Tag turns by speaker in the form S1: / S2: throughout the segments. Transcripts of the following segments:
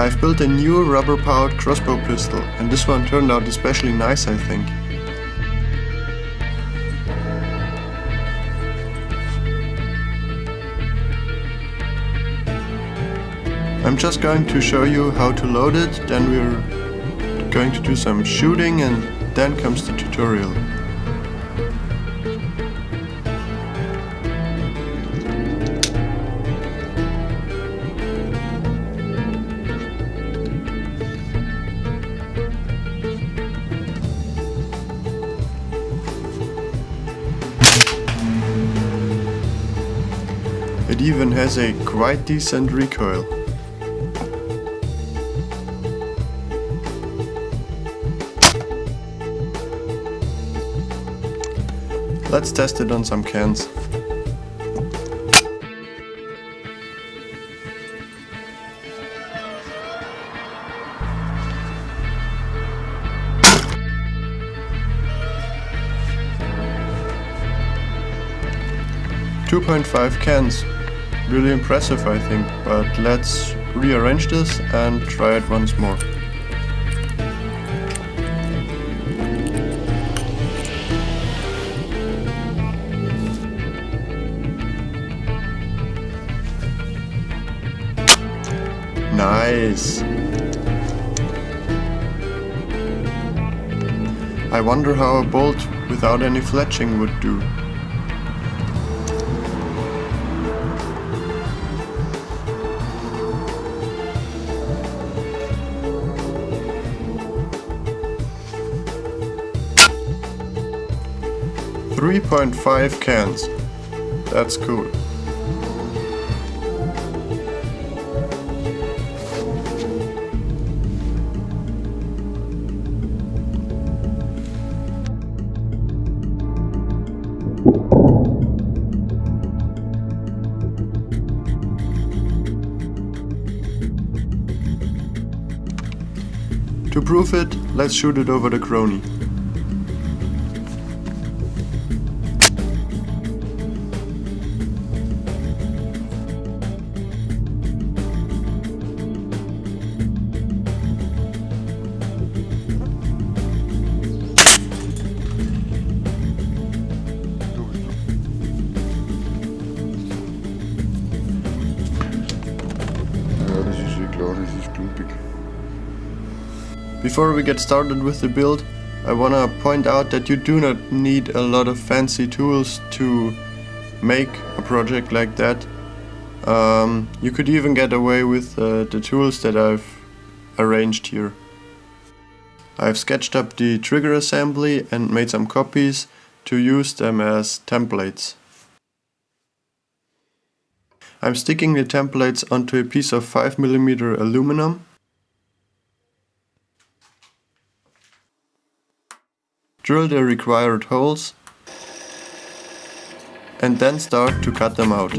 S1: I've built a new rubber-powered crossbow pistol, and this one turned out especially nice, I think. I'm just going to show you how to load it, then we're going to do some shooting, and then comes the tutorial. It even has a quite decent recoil. Let's test it on some cans. .5 cans. Really impressive, I think, but let's rearrange this and try it once more. Nice! I wonder how a bolt without any fletching would do. .5 cans. That's cool. To prove it, let's shoot it over the crony. Before we get started with the build, I wanna point out that you do not need a lot of fancy tools to make a project like that. You could even get away with the tools that I've arranged here. I've sketched up the trigger assembly and made some copies to use them as templates. I'm sticking the templates onto a piece of 5mm aluminum. Drill the required holes and then start to cut them out.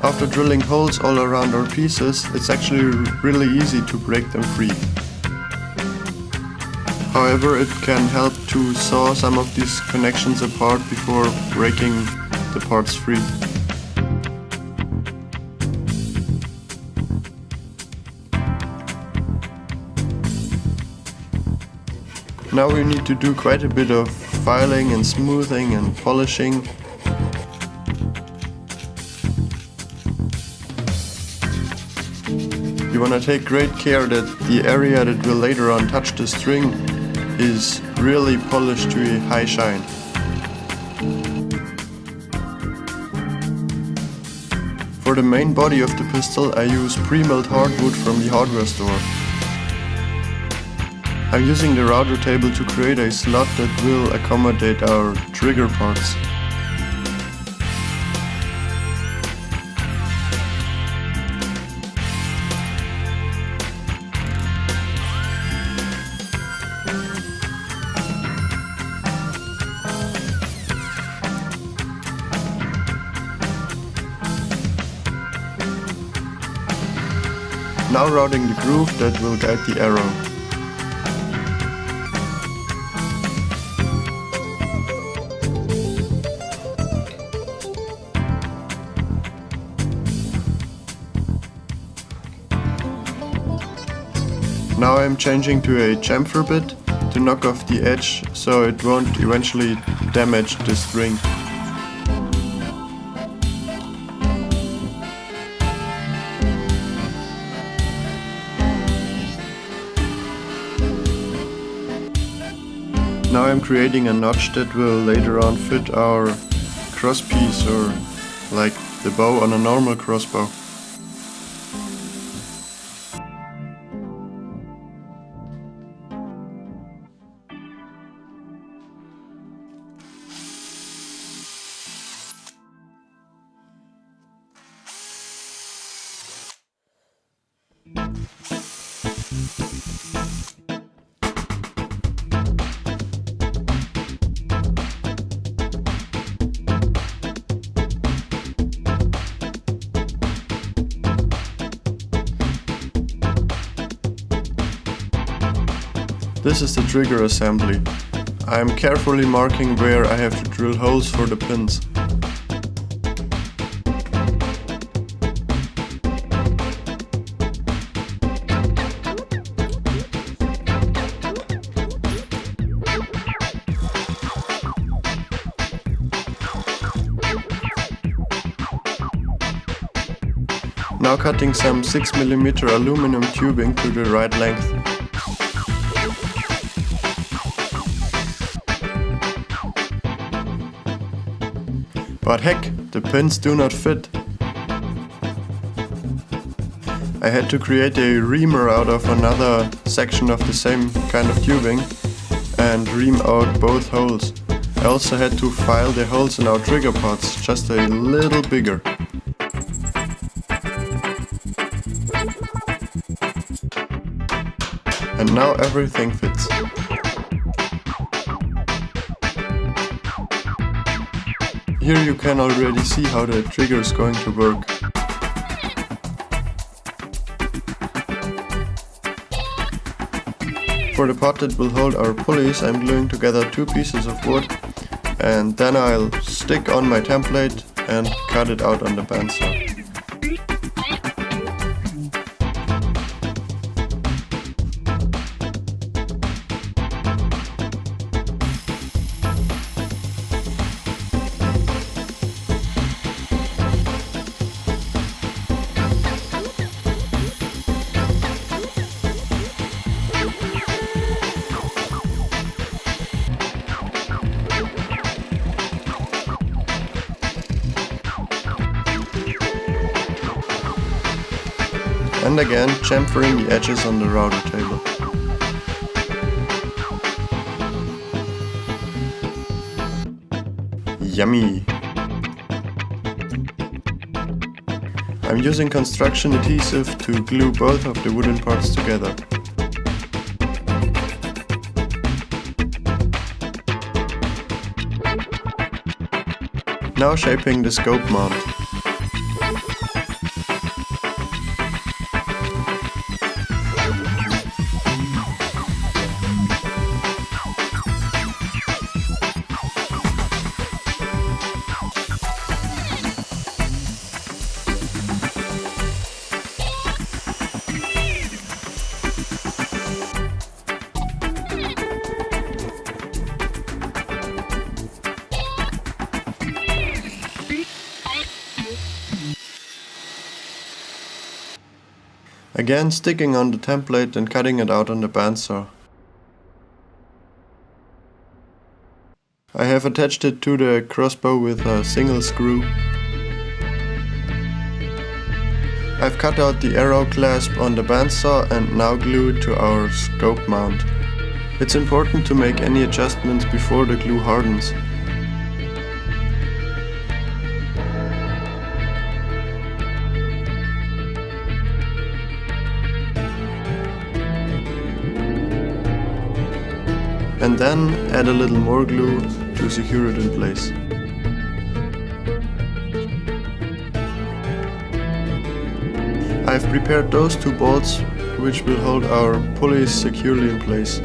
S1: After drilling holes all around our pieces, it's actually really easy to break them free. However, it can help to saw some of these connections apart before breaking the parts free. Now we need to do quite a bit of filing and smoothing and polishing. You want to take great care that the area that will later on touch the string is really polished to a high shine. For the main body of the pistol I use pre-milled hardwood from the hardware store. I'm using the router table to create a slot that will accommodate our trigger parts. Now routing the groove that will guide the arrow. Now I'm changing to a chamfer bit to knock off the edge so it won't eventually damage the string. Now I'm creating a notch that will later on fit our crosspiece, or like the bow on a normal crossbow. This is the trigger assembly. I am carefully marking where I have to drill holes for the pins. Now cutting some 6mm aluminum tubing to the right length. But heck, the pins do not fit. I had to create a reamer out of another section of the same kind of tubing and ream out both holes. I also had to file the holes in our trigger pods just a little bigger. And now everything fits. Here you can already see how the trigger is going to work. For the pod that will hold our pulleys, I'm gluing together 2 pieces of wood, and then I'll stick on my template and cut it out on the bandsaw. And again, chamfering the edges on the router table. Yummy! I'm using construction adhesive to glue both of the wooden parts together. Now shaping the scope mount. Again sticking on the template and cutting it out on the bandsaw. I have attached it to the crossbow with a single screw. I've cut out the arrow clasp on the bandsaw and now glue it to our scope mount. It's important to make any adjustments before the glue hardens. And then add a little more glue to secure it in place. I've I've prepared those two bolts, which will hold our pulleys securely in place.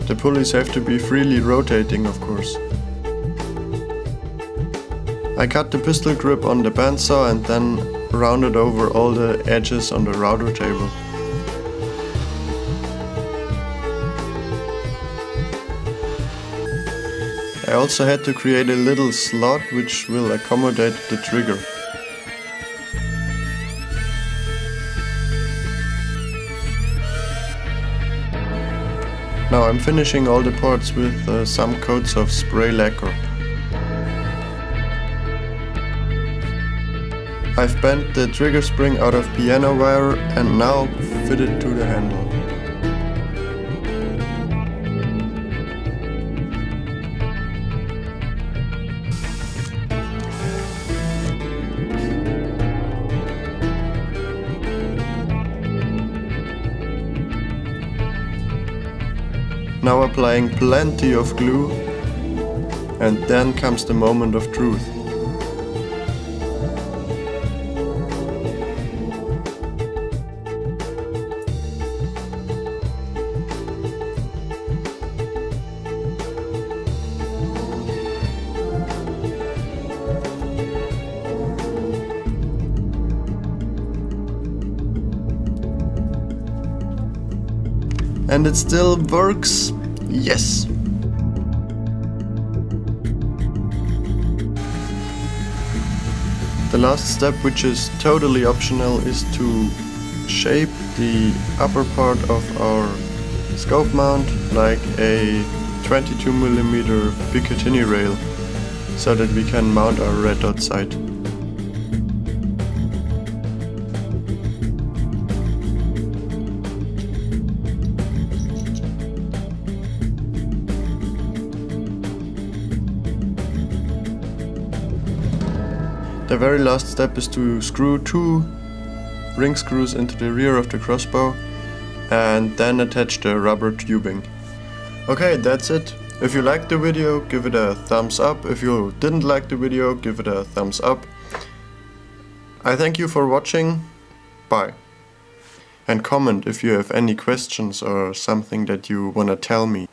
S1: The pulleys have to be freely rotating, of course. I cut the pistol grip on the bandsaw and then rounded over all the edges on the router table. I also had to create a little slot which will accommodate the trigger. Now I'm finishing all the parts with some coats of spray lacquer. I've bent the trigger spring out of piano wire and now fit it to the handle. Now applying plenty of glue, and then comes the moment of truth. And it still works. Yes! The last step, which is totally optional, is to shape the upper part of our scope mount like a 22mm Picatinny rail, so that we can mount our red dot sight. The very last step is to screw 2 ring screws into the rear of the crossbow and then attach the rubber tubing. Okay, that's it. If you liked the video, give it a thumbs up. If you didn't like the video, give it a thumbs up. I thank you for watching. Bye. And comment if you have any questions or something that you wanna tell me.